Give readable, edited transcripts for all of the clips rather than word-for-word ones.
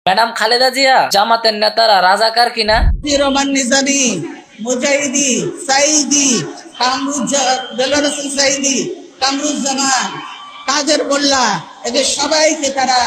Madam Khaleda Zia জামাতের নেতারা রাজাকার কিনা? রহমান নিজামী, মুজাহিদি, সাইদি, সাইদি, কামরুজ্জামান, কাদের মোল্লা, এদের সবাইকে তারা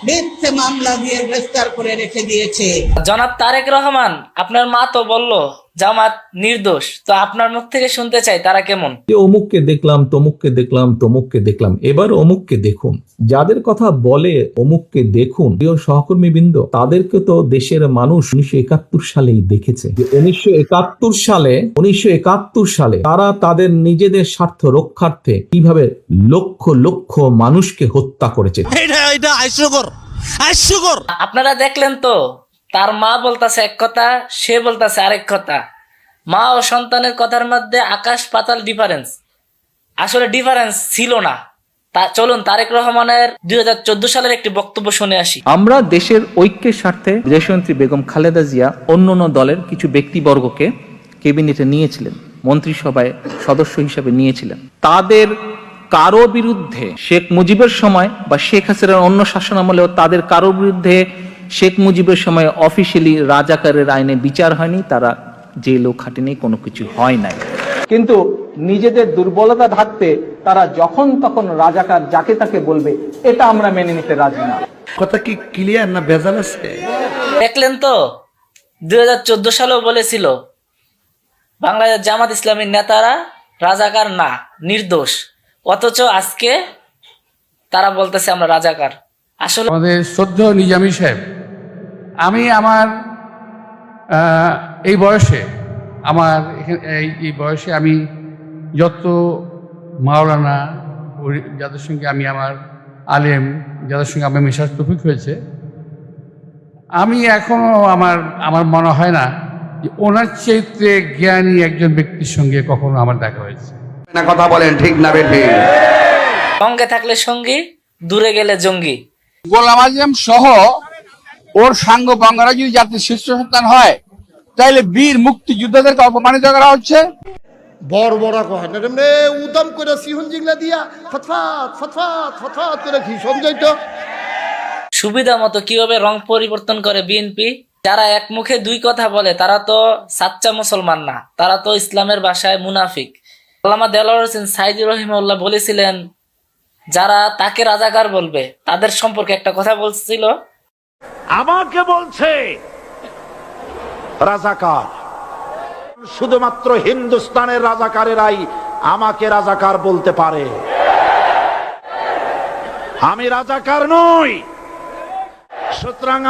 মিথ্যে মামলা দিয়ে গ্রেফতার করে রেখে দিয়েছে। জনাব তারেক রহমান, আপনার মা তো বললো জামাত নির্দোষ, তো আপনার মুখ থেকে শুনতে চাই তারা কেমন? অমুককে দেখলাম, তমুককে দেখলাম, তমুককে দেখলাম, এবার অমুককে দেখুন। যাদের কথা বলে অমুককে দেখুন, প্রিয় সহকর্মীবৃন্দ, তাদেরকে তো দেশের মানুষ 1971 সালেই দেখেছে। 1971 সালে তারা তাদের নিজেদের স্বার্থ রক্ষার্থে কিভাবে লক্ষ লক্ষ মানুষকে হত্যা করেছে। আপনারা দেখলেন তো, তার মা বলতেছে এক কথা, সে বলতেছে আরেক কথা। মা ও সন্তানের কথার মধ্যে আকাশ পাতাল ডিফারেন্স। আসলে ডিফারেন্স ছিল না। চলুন তারেক রহমানের 2014 সালের একটি বক্তব্য শুনে আসি। আমরা দেশের ঐক্যের স্বার্থে দেশনেত্রী বেগম খালেদা জিয়া অন্যান্য দলের কিছু ব্যক্তিবর্গকে ক্যাবিনেটে নিয়েছিলেন, মন্ত্রিসভায় সদস্য হিসেবে নিয়েছিলেন। তাদের কারো বিরুদ্ধে শেখ মুজিবের সময় বা শেখ হাসিনার অন্য শাসন আমলেও তাদের কারো বিরুদ্ধে শেখ মুজিবের সময় অফিসিয়ালি রাজাকারের আইনে বিচার হয়নি, তারা জেলও খাটেনি, কোনো কিছু হয় নাই। কিন্তু নিজেদের দুর্বলতা ঢাকতে তারা যখন তখন রাজাকার যাকে তাকে বলবে, এটা আমরা মেনে নিতে রাজি না। কথা কি ক্লিয়ার না ভেজাল আছে? দেখলেন তো, 2014 সালেও বলেছিল বাংলাদেশ জামাত ইসলামীর নেতারা রাজাকার না, নির্দোষ, অথচ আজকে তারা বলতেছে আমরা রাজাকার। আসলে আমাদের শ্রদ্ধেয় নিজামী সাহেব, আমি আমার এই বয়সে আমি যত মাওলানা যাদের সঙ্গে আমি আমার আলেম যাদের সঙ্গে আমার মেশার তৌফিক হয়েছে, আমি এখনো আমার মনে হয় না যে ওনার চাইতে জ্ঞানী একজন ব্যক্তির সঙ্গে কখনো আমার দেখা হয়েছে। কথা বলেন ঠিক না বেঠি? সঙ্গে থাকলে সঙ্গী, দূরে গেলে জঙ্গি। গোলাম আজম সহ ওর সাঙ্গ বাঙ্গারা যদি জাতির শীর্ষ সন্তান হয়, তাহলে বীর মুক্তিযোদ্ধাদেরকে অপমানিত করা হচ্ছে। বড় বড় কয় না রে, উদম করে সিহন জিংলা দিয়া ফতফাত ফতফাত ফতফাত করে ঘি সমঝাইত। সুবিধা মতো কিভাবে রং পরিবর্তন করে বিএনপি। যারা এক মুখে দুই কথা বলে তারা তো সাচ্চা মুসলমান না, তারা তো ইসলামের ভাষায় মুনাফিক। আল্লামা দেলোয়ার হোসেন সাইদি রহিমাহুল্লাহ বলেছিলেন, যারা তাকে রাজাকার বলবে তাদের সম্পর্কে একটা কথা বলছিল, আমাকে বলছে রাজাকার, শুধুমাত্র হিন্দুস্তানের রাজাকারেরাই আমাকে রাজাকার বলতে পারে, আমি রাজাকার নই। সুতরাং